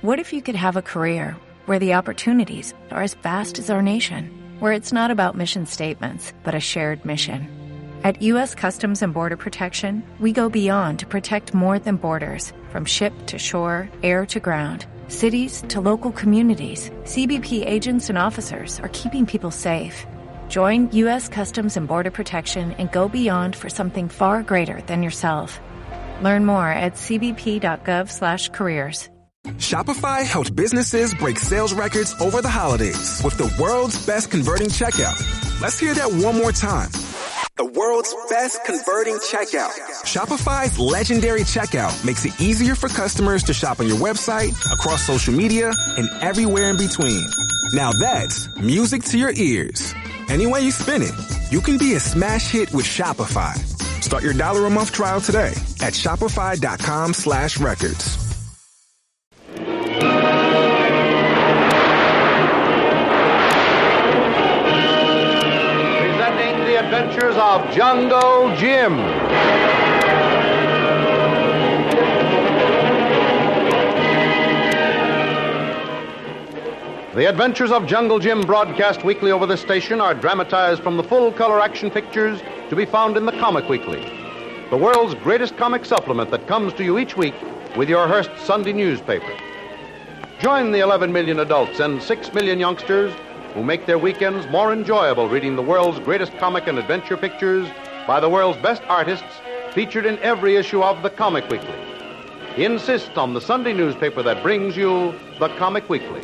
What if you could have a career where the opportunities are as vast as our nation, where it's not about mission statements, but a shared mission? At U.S. Customs and Border Protection, we go beyond to protect more than borders. From ship to shore, air to ground, cities to local communities, CBP agents and officers are keeping people safe. Join U.S. Customs and Border Protection and go beyond for something far greater than yourself. Learn more at cbp.gov/careers. Shopify helps businesses break sales records over the holidays with the world's best converting checkout. Let's hear that one more time. The world's best converting checkout. Shopify's legendary checkout makes it easier for customers to shop on your website, across social media, and everywhere in between. Now that's music to your ears. Any way you spin it, you can be a smash hit with Shopify. Start your $1 a month trial today at shopify.com/records. Adventures of Jungle Jim. The Adventures of Jungle Jim, broadcast weekly over this station, are dramatized from the full-color action pictures to be found in the Comic Weekly, the world's greatest comic supplement that comes to you each week with your Hearst Sunday newspaper. Join the 11 million adults and 6 million youngsters who make their weekends more enjoyable reading the world's greatest comic and adventure pictures by the world's best artists featured in every issue of the Comic Weekly. Insist on the Sunday newspaper that brings you the Comic Weekly.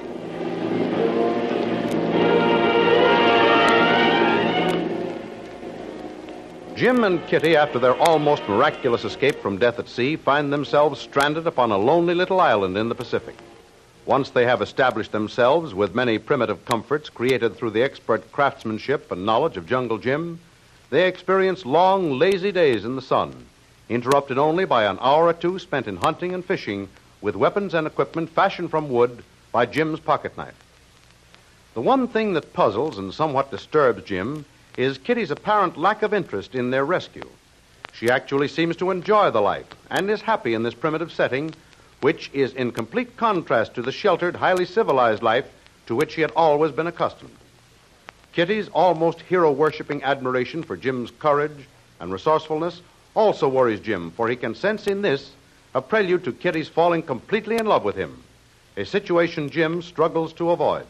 Jim and Kitty, after their almost miraculous escape from death at sea, find themselves stranded upon a lonely little island in the Pacific. Once they have established themselves with many primitive comforts created through the expert craftsmanship and knowledge of Jungle Jim, they experience long, lazy days in the sun, interrupted only by an hour or two spent in hunting and fishing with weapons and equipment fashioned from wood by Jim's pocket knife. The one thing that puzzles and somewhat disturbs Jim is Kitty's apparent lack of interest in their rescue. She actually seems to enjoy the life and is happy in this primitive setting, which is in complete contrast to the sheltered, highly civilized life to which he had always been accustomed. Kitty's almost hero-worshipping admiration for Jim's courage and resourcefulness also worries Jim, for he can sense in this a prelude to Kitty's falling completely in love with him, a situation Jim struggles to avoid.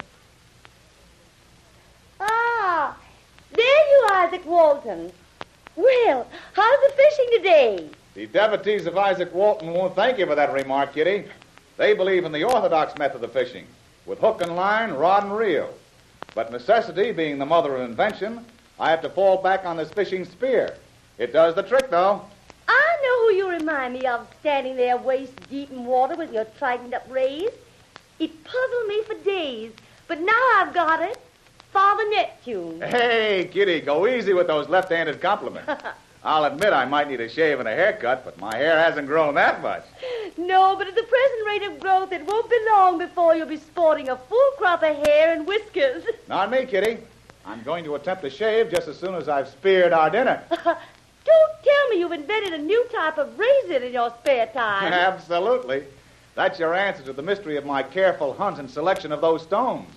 Ah, there you are, Isaac Walton. Well, how's the fishing today? The devotees of Isaac Walton won't thank you for that remark, Kitty. They believe in the orthodox method of fishing, with hook and line, rod and reel. But necessity being the mother of invention, I have to fall back on this fishing spear. It does the trick, though. I know who you remind me of, standing there waist deep in water with your tightened up rays. It puzzled me for days, but now I've got it. Father Neptune. Hey, Kitty, go easy with those left-handed compliments. I'll admit I might need a shave and a haircut, but my hair hasn't grown that much. No, but at the present rate of growth, it won't be long before you'll be sporting a full crop of hair and whiskers. Not me, Kitty. I'm going to attempt a shave just as soon as I've speared our dinner. Don't tell me you've invented a new type of razor in your spare time. Absolutely. That's your answer to the mystery of my careful hunt and selection of those stones.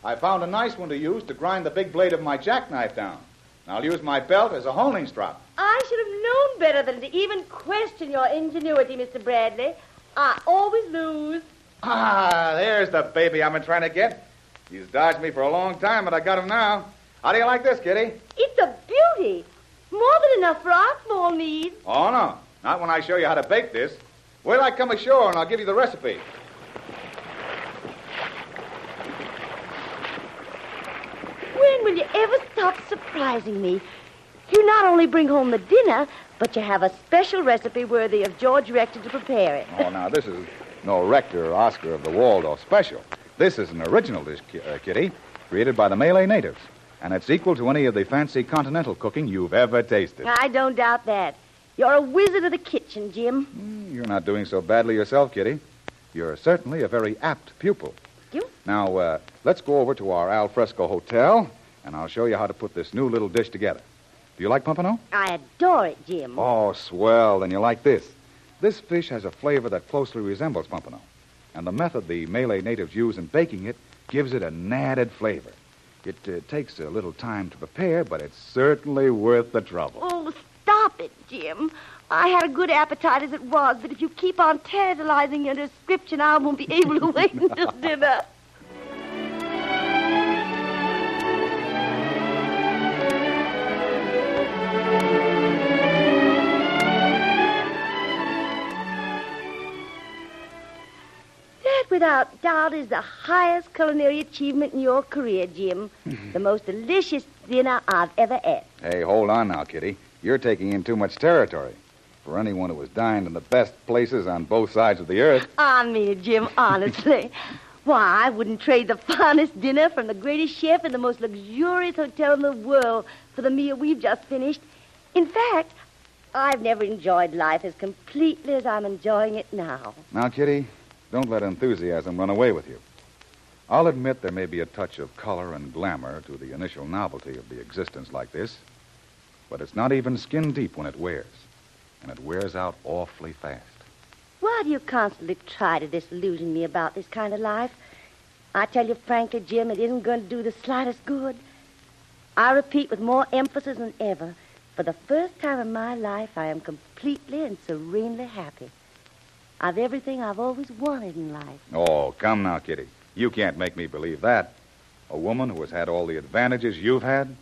I found a nice one to use to grind the big blade of my jackknife down. I'll use my belt as a honing strop. I should have known better than to even question your ingenuity, Mr. Bradley. I always lose. Ah, there's the baby I've been trying to get. He's dodged me for a long time, but I got him now. How do you like this, Kitty? It's a beauty. More than enough for our small needs. Oh, no. Not when I show you how to bake this. Wait till I come ashore and I'll give you the recipe. When will you ever stop surprising me? You not only bring home the dinner, but you have a special recipe worthy of George Rector to prepare it. Oh, now, this is no Rector or Oscar of the Waldorf special. This is an original dish, Kitty, created by the Malay natives. And it's equal to any of the fancy continental cooking you've ever tasted. I don't doubt that. You're a wizard of the kitchen, Jim. You're not doing so badly yourself, Kitty. You're certainly a very apt pupil. You? Now, let's go over to our al fresco hotel, and I'll show you how to put this new little dish together. Do you like pompano? I adore it, Jim. Oh, swell. Then you like this. This fish has a flavor that closely resembles pompano. And the method the Malay natives use in baking it gives it an added flavor. It takes a little time to prepare, but it's certainly worth the trouble. Oh, stop it, Jim. I had a good appetite as it was, but if you keep on tantalizing your description, I won't be able to wait until dinner. Without doubt, is the highest culinary achievement in your career, Jim. The most delicious dinner I've ever ate. Hey, hold on now, Kitty. You're taking in too much territory. For anyone who has dined in the best places on both sides of the earth. I mean it, Jim, honestly. Why, I wouldn't trade the finest dinner from the greatest chef in the most luxurious hotel in the world for the meal we've just finished. In fact, I've never enjoyed life as completely as I'm enjoying it now. Now, Kitty, don't let enthusiasm run away with you. I'll admit there may be a touch of color and glamour to the initial novelty of the existence like this, but it's not even skin deep when it wears, and it wears out awfully fast. Why do you constantly try to disillusion me about this kind of life? I tell you frankly, Jim, it isn't going to do the slightest good. I repeat with more emphasis than ever, for the first time in my life, I am completely and serenely happy. I've everything I've always wanted in life. Oh, come now, Kitty. You can't make me believe that. A woman who has had all the advantages you've had?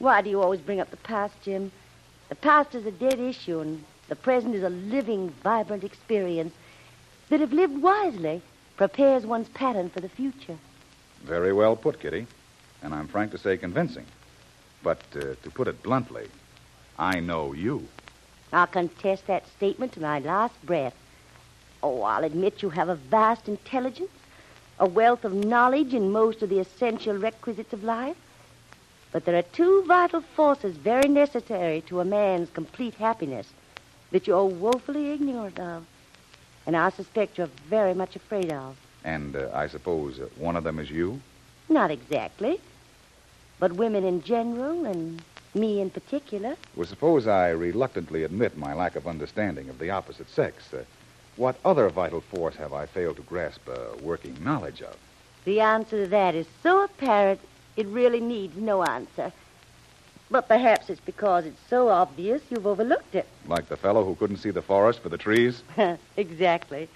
Why do you always bring up the past, Jim? The past is a dead issue, and the present is a living, vibrant experience that, if lived wisely, prepares one's pattern for the future. Very well put, Kitty. And I'm frank to say convincing. But to put it bluntly, I know you. I'll contest that statement to my last breath. Oh, I'll admit you have a vast intelligence, a wealth of knowledge in most of the essential requisites of life. But there are two vital forces very necessary to a man's complete happiness that you're woefully ignorant of, and I suspect you're very much afraid of. And I suppose one of them is you? Not exactly, but women in general and me in particular. Well, suppose I reluctantly admit my lack of understanding of the opposite sex. What other vital force have I failed to grasp a working knowledge of? The answer to that is so apparent, it really needs no answer. But perhaps it's because it's so obvious you've overlooked it. Like the fellow who couldn't see the forest for the trees? Exactly.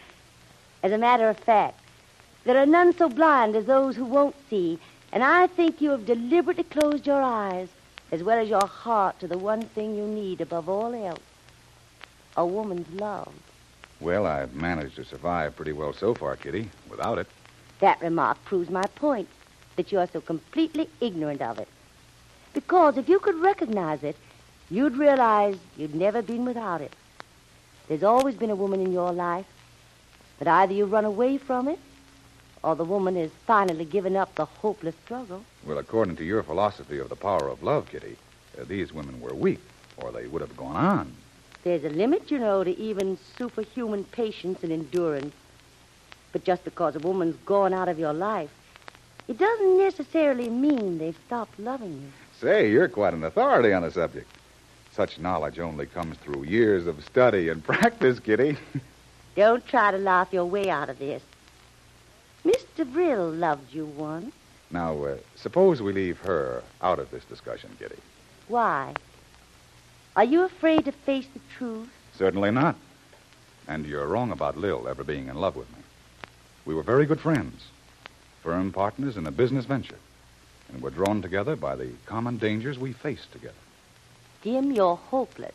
As a matter of fact, there are none so blind as those who won't see, and I think you have deliberately closed your eyes, as well as your heart, to the one thing you need above all else, a woman's love. Well, I've managed to survive pretty well so far, Kitty, without it. That remark proves my point, that you are so completely ignorant of it. Because if you could recognize it, you'd realize you'd never been without it. There's always been a woman in your life, but either you run away from it, or the woman has finally given up the hopeless struggle. Well, according to your philosophy of the power of love, Kitty, these women were weak, or they would have gone on. There's a limit, you know, to even superhuman patience and endurance. But just because a woman's gone out of your life, it doesn't necessarily mean they've stopped loving you. Say, you're quite an authority on the subject. Such knowledge only comes through years of study and practice, Kitty. Don't try to laugh your way out of this. Mr. Brill loved you once. Now, suppose we leave her out of this discussion, Kitty. Why? Are you afraid to face the truth? Certainly not. And you're wrong about Lil ever being in love with me. We were very good friends, firm partners in a business venture, and were drawn together by the common dangers we faced together. Jim, you're hopeless.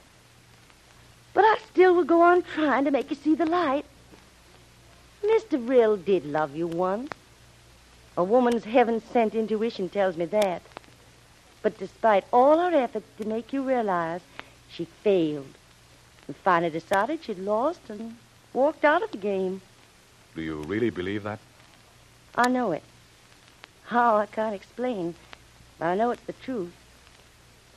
But I still will go on trying to make you see the light. Mr. Brill did love you once. A woman's heaven-sent intuition tells me that. But despite all our efforts to make you realize, she failed and finally decided she'd lost and walked out of the game. Do you really believe that? I know it. How, I can't explain, but I know it's the truth.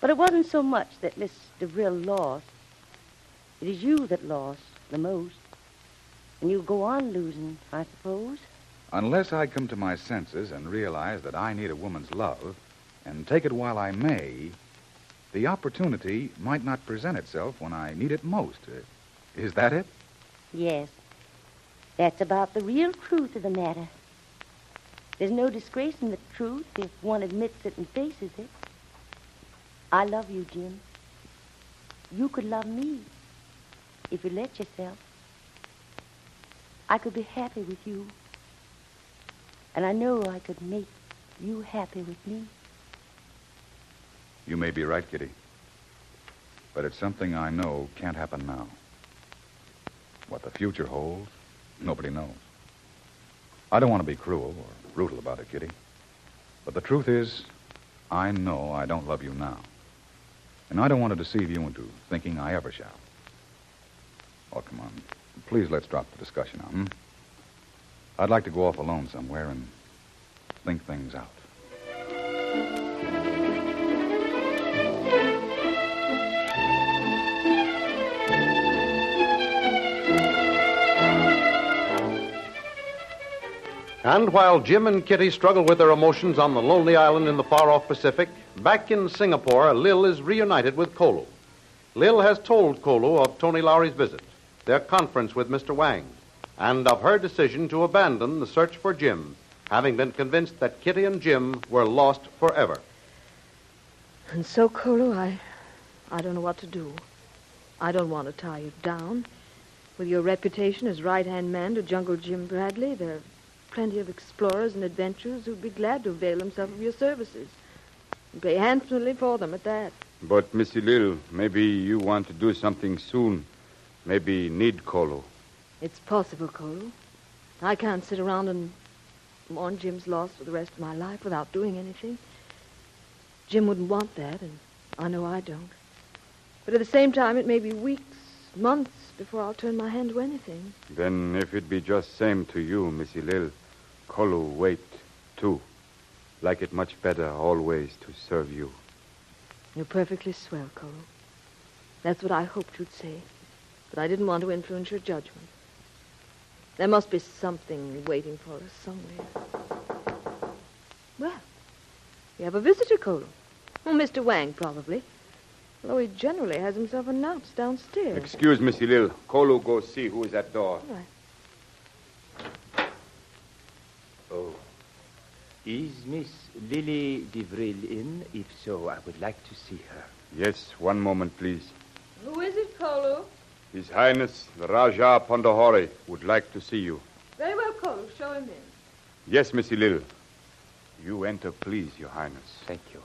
But it wasn't so much that Mr. Brill lost. It is you that lost the most. And you go on losing, I suppose. Unless I come to my senses and realize that I need a woman's love, and take it while I may, the opportunity might not present itself when I need it most. Is that it? Yes. That's about the real truth of the matter. There's no disgrace in the truth if one admits it and faces it. I love you, Jim. You could love me if you let yourself. I could be happy with you. And I know I could make you happy with me. You may be right, Kitty. But it's something I know can't happen now. What the future holds, nobody knows. I don't want to be cruel or brutal about it, Kitty. But the truth is, I know I don't love you now. And I don't want to deceive you into thinking I ever shall. Oh, come on. Please let's drop the discussion now, hmm? I'd like to go off alone somewhere and think things out. And while Jim and Kitty struggle with their emotions on the lonely island in the far-off Pacific, back in Singapore, Lil is reunited with Kolu. Lil has told Kolu of Tony Lowry's visit, their conference with Mr. Wang, and of her decision to abandon the search for Jim, having been convinced that Kitty and Jim were lost forever. And so, Kolu, I don't know what to do. I don't want to tie you down. With your reputation as right-hand man to Jungle Jim Bradley, there are plenty of explorers and adventurers who'd be glad to avail themselves of your services. And pay handsomely for them at that. But, Missy Lil, maybe you want to do something soon. Maybe need Kolu. It's possible, Kolu. I can't sit around and mourn Jim's loss for the rest of my life without doing anything. Jim wouldn't want that, and I know I don't. But at the same time, it may be weeks, months before I'll turn my hand to anything. Then if it be just same to you, Missy Lil, Kolu wait, too. Like it much better always to serve you. You're perfectly swell, Kolu. That's what I hoped you'd say. But I didn't want to influence your judgment. There must be something waiting for us somewhere. Well, we have a visitor, Kolu. Oh, Mr. Wang, probably. Although he generally has himself announced downstairs. Excuse, Missy Lil. Kolu go see who is at door. All right. Oh. Is Miss Lily DeVril in? If so, I would like to see her. Yes, one moment, please. Who is it, Kolu? His Highness, the Raja Pondahori, would like to see you. Very well, Kolu. Show him in. Yes, Missy Lil. You enter, please, Your Highness. Thank you.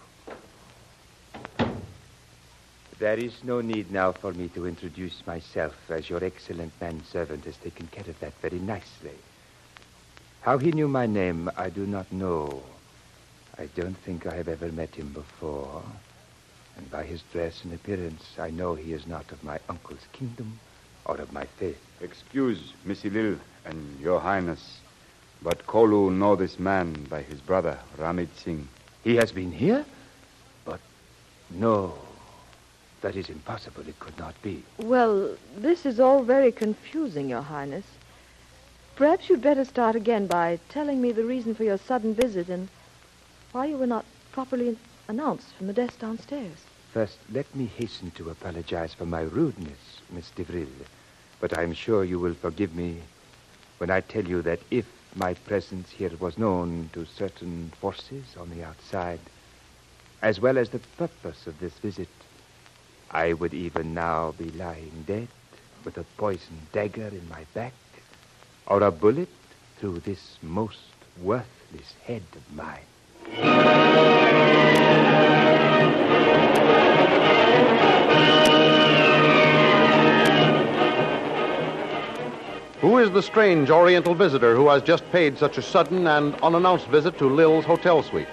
There is no need now for me to introduce myself, as your excellent manservant has taken care of that very nicely. How he knew my name, I do not know. I don't think I have ever met him before. And by his dress and appearance, I know he is not of my uncle's kingdom or of my faith. Excuse, Missy Lil and Your Highness, but Kolu know this man by his brother, Ramit Singh. He has been here? But no, that is impossible. It could not be. Well, this is all very confusing, Your Highness. Perhaps you'd better start again by telling me the reason for your sudden visit and why you were not properly announced from the desk downstairs. First, let me hasten to apologize for my rudeness, Miss DeVril. But I'm sure you will forgive me when I tell you that if my presence here was known to certain forces on the outside, as well as the purpose of this visit, I would even now be lying dead with a poisoned dagger in my back or a bullet through this most worthless head of mine. Who is the strange Oriental visitor who has just paid such a sudden and unannounced visit to Lil's hotel suite?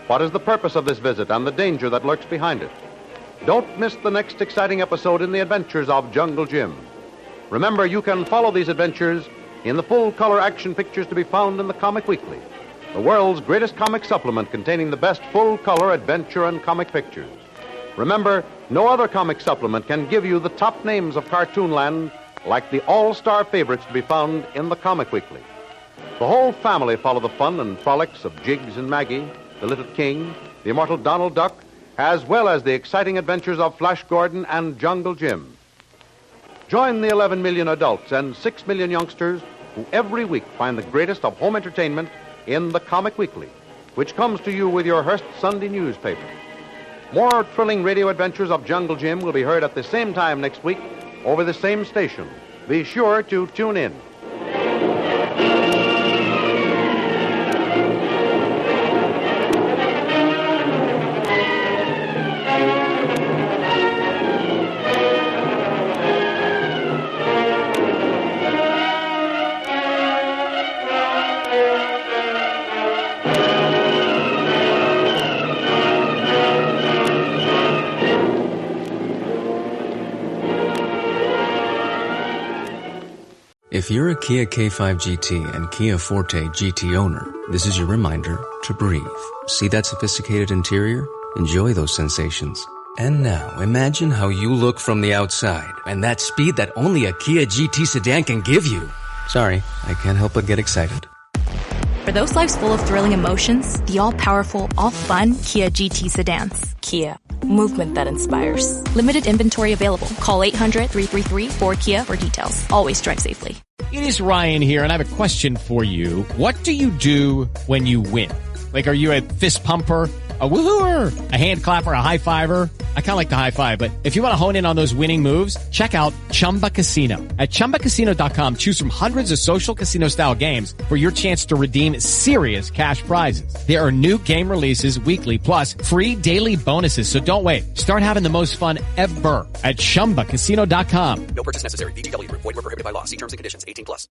What is the purpose of this visit and the danger that lurks behind it? Don't miss the next exciting episode in the adventures of Jungle Jim. Remember, you can follow these adventures in the full-color action pictures to be found in the Comic Weekly, the world's greatest comic supplement containing the best full-color adventure and comic pictures. Remember, no other comic supplement can give you the top names of Cartoonland like the all-star favorites to be found in the Comic Weekly. The whole family follow the fun and frolics of Jiggs and Maggie, the Little King, the immortal Donald Duck, as well as the exciting adventures of Flash Gordon and Jungle Jim. Join the 11 million adults and 6 million youngsters who every week find the greatest of home entertainment in the Comic Weekly, which comes to you with your Hearst Sunday newspaper. More thrilling radio adventures of Jungle Jim will be heard at the same time next week over the same station. Be sure to tune in. If you're a Kia K5 GT and Kia Forte GT owner, this is your reminder to breathe. See that sophisticated interior? Enjoy those sensations. And now, imagine how you look from the outside and that speed that only a Kia GT sedan can give you. Sorry, I can't help but get excited. For those lives full of thrilling emotions, the all-powerful, all-fun Kia GT sedans. Kia, movement that inspires. Limited inventory available. Call 800-333-4KIA for details. Always drive safely. It is Ryan here, and I have a question for you. What do you do when you win? Like, are you a fist pumper, a woohooer, a hand clapper, a high fiver? I kind of like the high five, but if you want to hone in on those winning moves, check out Chumba Casino. At ChumbaCasino.com, choose from hundreds of social casino-style games for your chance to redeem serious cash prizes. There are new game releases weekly, plus free daily bonuses, so don't wait. Start having the most fun ever at ChumbaCasino.com. No purchase necessary. VGW. Void where prohibited by law. See terms and conditions. 18+.